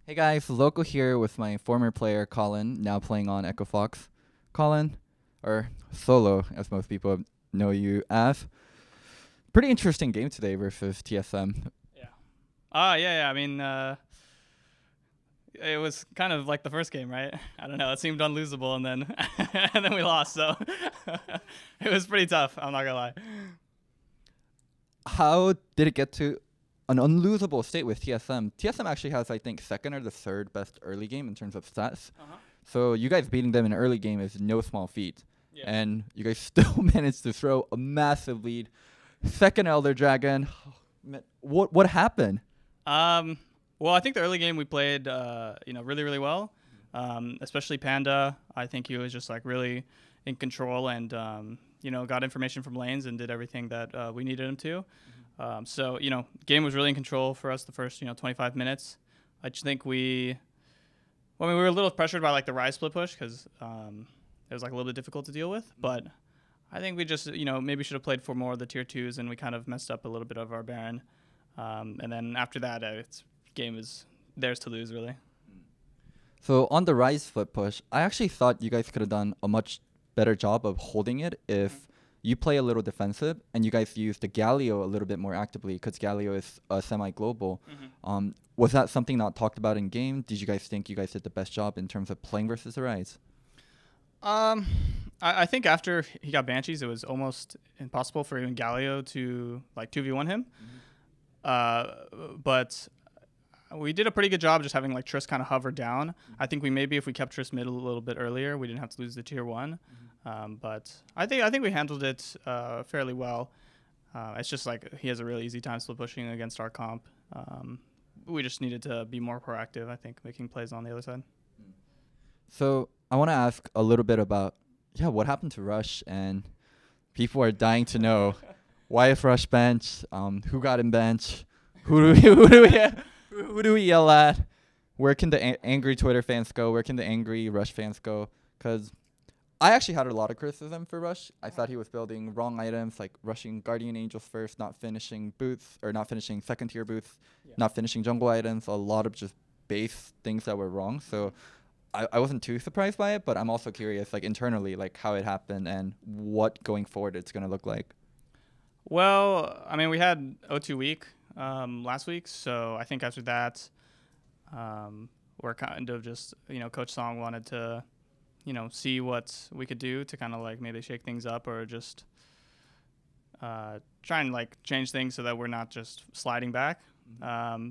Hey guys, Loco here with my former player Colin, now playing on Echo Fox. Colin, or Solo, as most people know you as. Pretty interesting game today versus TSM. Yeah. Yeah. I mean, it was kind of like the first game, right? I don't know. It seemed unlosable, and then and then we lost. So it was pretty tough. I'm not gonna lie. How did it get to an unlosable state with TSM? TSM actually has, I think, second or the third best early game in terms of stats. Uh-huh. So you guys beating them in early game is no small feat. Yeah. And you guys still managed to throw a massive lead. Second Elder Dragon. What happened? Well, I think the early game we played, really, really well. Especially Panda. I think he was just like really in control and got information from lanes and did everything that we needed him to. So game was really in control for us the first 25 minutes. I just think we were a little pressured by like the Ryze split push because it was like a little bit difficult to deal with. But I think we just maybe should have played for more of the tier 2s, and we kind of messed up a little bit of our Baron. And then after that, game is theirs to lose, really. So on the Ryze split push, I actually thought you guys could have done a much better job of holding it if you play a little defensive and you guys use the Galio a little bit more actively because Galio is semi-global. Was that something not talked about in game? Did you guys think you guys did the best job in terms of playing versus the Ryze? I think after he got Banshees, it was almost impossible for even Galio to like 2v1 him. But we did a pretty good job just having like Triss kind of hover down. I think if we kept Triss mid a little bit earlier, we didn't have to lose the tier 1. But I think we handled it fairly well. It's just like he has a really easy time split pushing against our comp. We just needed to be more proactive, I think, making plays on the other side. So I want to ask a little bit about what happened to Rush, and people are dying to know why is Rush bench? Who got him bench? Who do we yell at? Where can the angry Twitter fans go? Where can the angry Rush fans go? Because I actually had a lot of criticism for Rush. I thought he was building wrong items, like rushing Guardian Angels first, not finishing boots, or not finishing second tier boots, not finishing jungle items. A lot of just base things that were wrong. So I wasn't too surprised by it, but I'm also curious, like internally, like how it happened and what going forward it's going to look like. Well, I mean, we had O2 week last week, so I think after that, we're kind of just, Coach Song wanted to, see what we could do to kind of like maybe shake things up or just try and like change things so that we're not just sliding back.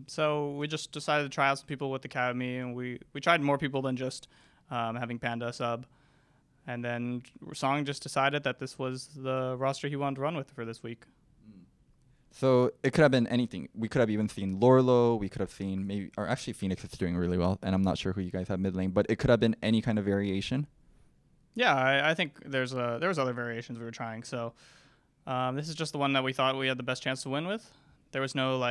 So we just decided to try out some people with Academy, and we tried more people than just having Panda sub. And then Song just decided that this was the roster he wanted to run with for this week. So it could have been anything. We could have even seen Lorlo. We could have seen actually Phoenix is doing really well, and I'm not sure who you guys have mid lane, but it could have been any kind of variation. Yeah, I think there was other variations we were trying. So this is just the one that we thought we had the best chance to win with. There was no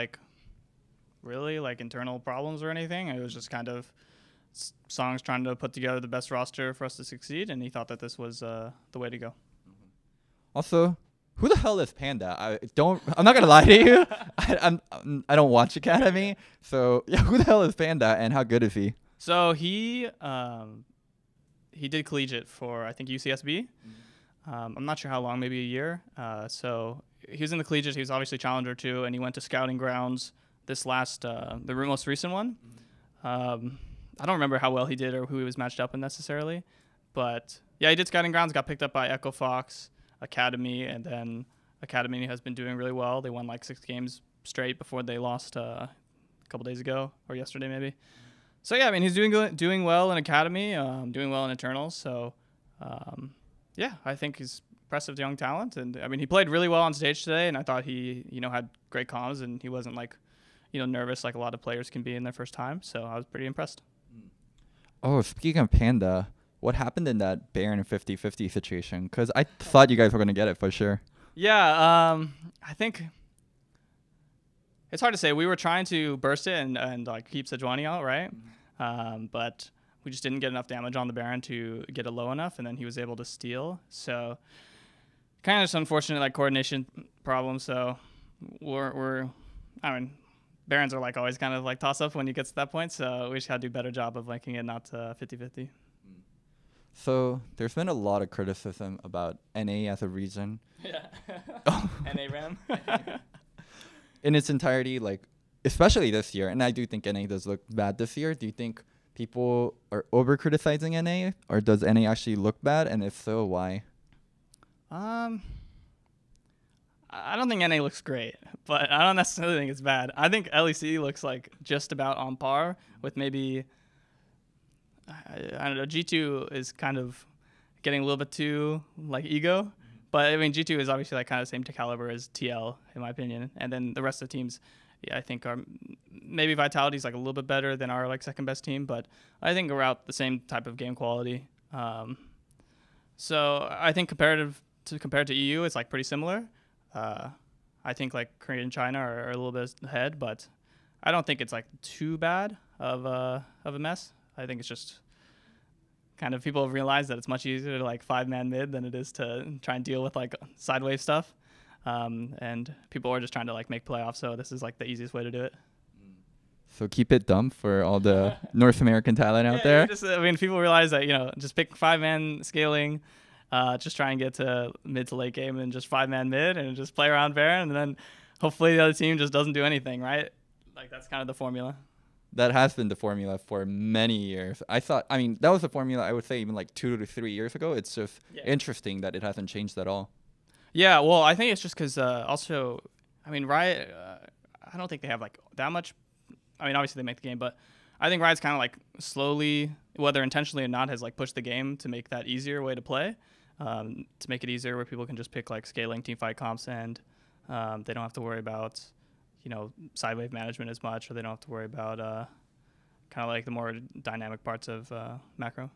really internal problems or anything. It was just kind of Song's trying to put together the best roster for us to succeed, and he thought that this was the way to go. Also, who the hell is Panda? I'm not gonna lie to you. I don't watch Academy. So who the hell is Panda and how good is he? So he did collegiate for I think UCSB. I'm not sure how long, maybe a year. So he was in the collegiate. He was obviously challenger too, and he went to scouting grounds this last the most recent one. I don't remember how well he did or who he was matched up with necessarily, but yeah, he did scouting grounds. Got picked up by Echo Fox Academy, and then Academy has been doing really well. They won like 6 games straight before they lost a couple days ago or yesterday maybe. So yeah, I mean he's doing well in Academy, doing well in Eternals. So I think he's impressive young talent, and I mean he played really well on stage today, and I thought he had great comms, and he wasn't like nervous like a lot of players can be in their first time. So I was pretty impressed. Oh, speaking of Panda, what happened in that Baron 50-50 situation? Because I thought you guys were going to get it for sure. Yeah, I think it's hard to say. We were trying to burst it and like keep Sejuani out, right? But we just didn't get enough damage on the Baron to get it low enough, and then he was able to steal. So kind of just unfortunate like coordination problem. So I mean, Barons are like always kind of like toss up when you get to that point. So we just gotta do a better job of making it not 50-50. So there's been a lot of criticism about NA as a region. Yeah. NA RAM. In its entirety, like especially this year, and I do think NA does look bad this year. Do you think people are over criticizing NA, or does NA actually look bad? And if so, why? I don't think NA looks great, but I don't necessarily think it's bad. I think LEC looks like just about on par with maybe, I don't know, G2 is kind of getting a little bit too like ego, but I mean G2 is obviously like kind of the same caliber as TL in my opinion, and then the rest of the teams, yeah, I think are maybe Vitality's like a little bit better than our like second best team, but I think we're out the same type of game quality. So I think compared to EU, it's like pretty similar. I think like Korea and China are a little bit ahead, but I don't think it's like too bad of a mess. I think it's just kind of people have realized that it's much easier to like 5-man mid than it is to try and deal with like sidewave stuff. And people are just trying to like make playoffs, so this is like the easiest way to do it. So keep it dumb for all the North American talent out there. I mean, people realize that, just pick 5-man scaling, just try and get to mid to late game and just 5-man mid and just play around Baron, and then hopefully the other team just doesn't do anything, right? Like that's kind of the formula. That has been the formula for many years. That was the formula I would say even like 2 to 3 years ago. It's just interesting that it hasn't changed at all. Yeah, well, I think it's just because also, I mean, Riot, I don't think they have like that much. I mean, obviously they make the game, but I think Riot's kind of like slowly, whether intentionally or not, has like pushed the game to make that easier way to play, to make it easier where people can just pick like scaling teamfight comps and they don't have to worry about, sidewave management as much, or they don't have to worry about kind of like the more dynamic parts of macro.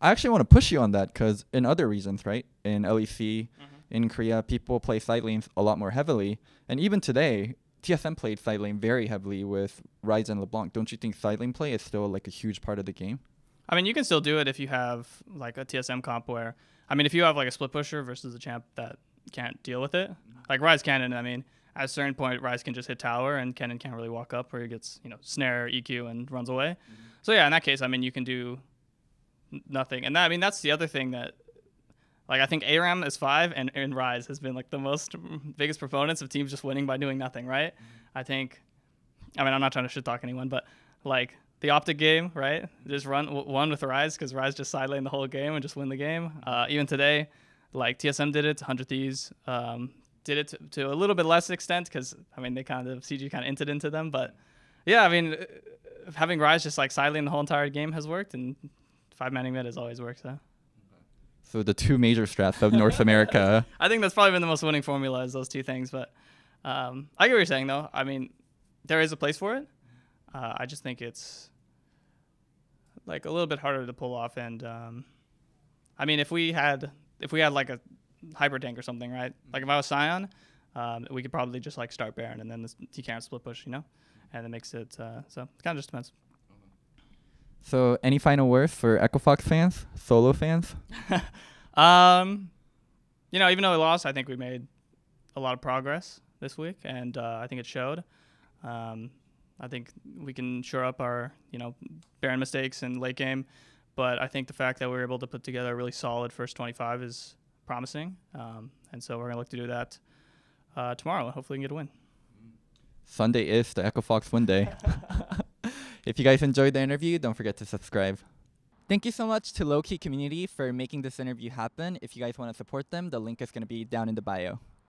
I actually want to push you on that because in other regions, right, in LEC, in Korea, people play side lanes a lot more heavily. And even today, TSM played side lane very heavily with Ryze and LeBlanc. Don't you think side lane play is still like a huge part of the game? I mean, you can still do it if you have like a TSM comp where, I mean, if you have like a split pusher versus a champ that can't deal with it, like Ryze Cannon, I mean, at a certain point, Ryze can just hit tower and Cannon can't really walk up where he gets, snare, EQ, and runs away. So yeah, in that case, I mean, you can do nothing. And that, I mean, that's the other thing that, like, I think ARAM is 5 and Ryze has been like the biggest proponents of teams just winning by doing nothing, right? I think, I mean, I'm not trying to shit talk anyone, but like the Optic game, right? Just one with Ryze because Ryze just side lane the whole game and just win the game. Even today, like TSM did it, 100 Thieves did it to a little bit less extent because, I mean, they kind of, CG kind of entered into them. But yeah, I mean, having Ryze just like side lane the whole entire game has worked, and 5-manning mid has always worked, So the two major strats of North America. I think that's probably been the most winning formula is those two things. But I get what you're saying, though. I mean, there is a place for it. I just think it's like a little bit harder to pull off. And I mean, if we had like a hyper tank or something, right? Like if I was Sion, we could probably just like start Baron and then he can't split push, and it makes it so it kind of just depends. So any final words for Echofox fans, solo fans? Even though we lost, I think we made a lot of progress this week, and I think it showed. I think we can shore up our, Baron mistakes in late game, but I think the fact that we were able to put together a really solid first 25 is promising, and so we're going to look to do that tomorrow, and hopefully we can get a win. Sunday is the Echofox win day. If you guys enjoyed the interview, don't forget to subscribe. Thank you so much to Low-Key Community for making this interview happen. If you guys want to support them, the link is going to be down in the bio.